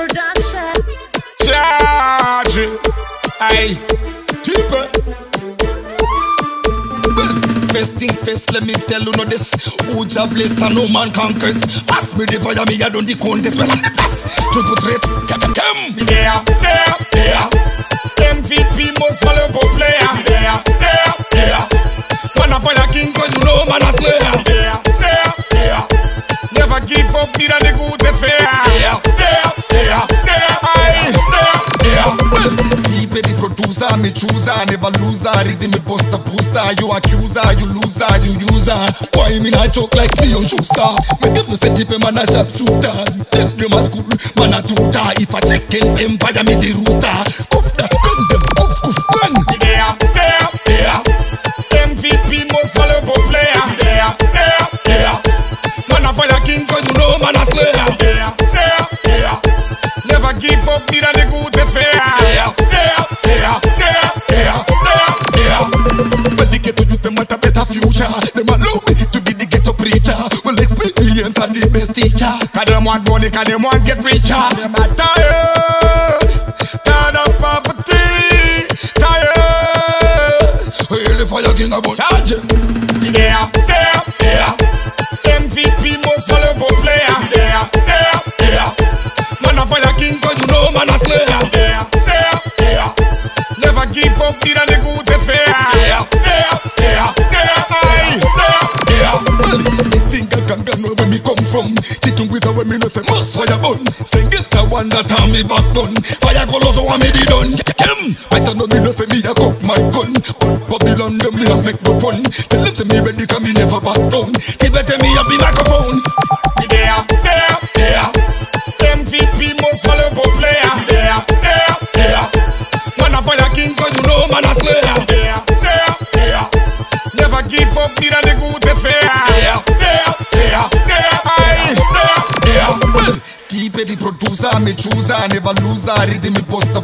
production. Charge, aye, cheaper. First thing first, let me tell you know this. Uja bless and no man conquers. Pass me the fire, me I done the contest. Well, I'm the best. Triple threat, come. Me there. MVP most valuable player. There. Man a fire king, so you know man a slayer. There. Never give up, me than the good affair. There. Deep the producer, me chooser, never loser. Read me poster. You accuser, you loser, you user. Why me not joke like Leon Schuster? Me give me say deep man a sharp shooter. Take them a school, man a tutor. If I check in empire, me the rooster. Cuff that gun, them cuff gun. There. MVP most valuable player. There. Man a fire king, so you know man a slayer. There. Never give up, me than the good affair. Well, the ghetto youth them want a better future. Them allow me to be the ghetto preacher. Well, experience are the best teacher. Cause them want money, cause them want get richer. Them are tired of poverty. Tired. Well, the fire king about charge. There. MVP most valuable player. There. Man a fire king, so you know man a slayer. There. Never give up, me than the good affair. Well, they think I can know where me come from. Chicken with a way me no say must fire burn. Sing it's a one that on me back done. Fire go low so I me the done. I don't know me no say me a cock my gun. But Babylon them me a make no fun. Tell them say me ready cause me never back down. Tibet me a be microphone. There. MVP most valuable player. There. Man a fire king, so you know man a slayer. There. Never give up, me than the good affair. Well, deep the producer, me chooser, never loser. Read me poster.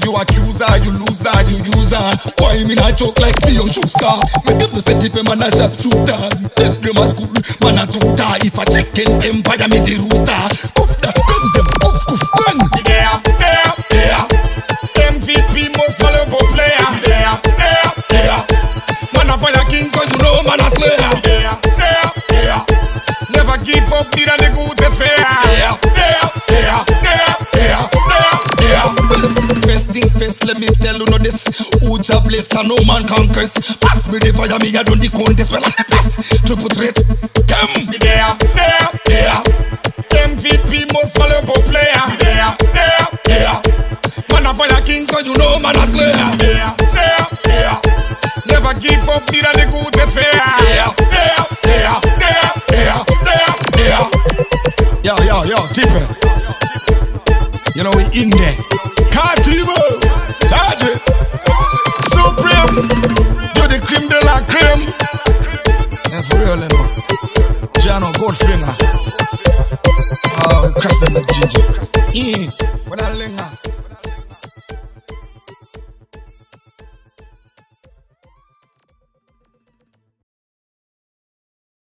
You accuser, you loser, you user. Why me not joke like Leon Schuster? Me give me say deep man a sharp shooter. Take them a school, man a tutor. If I check in empire, me the rooster. Cuff that gun, them cuff gun. There. MVP most valuable player. There. Man a fire king, so you know man a slayer. There. Never give up, me than the good affair. First thing first, let me tell you know this. Uja bless and no man conquers. Pass me the fire, me I done the contest. Well, I'm the best. Triple threat, come. There. MVP most valuable player. There. Man a fire king, so you know man a slayer. There. Never give up, me than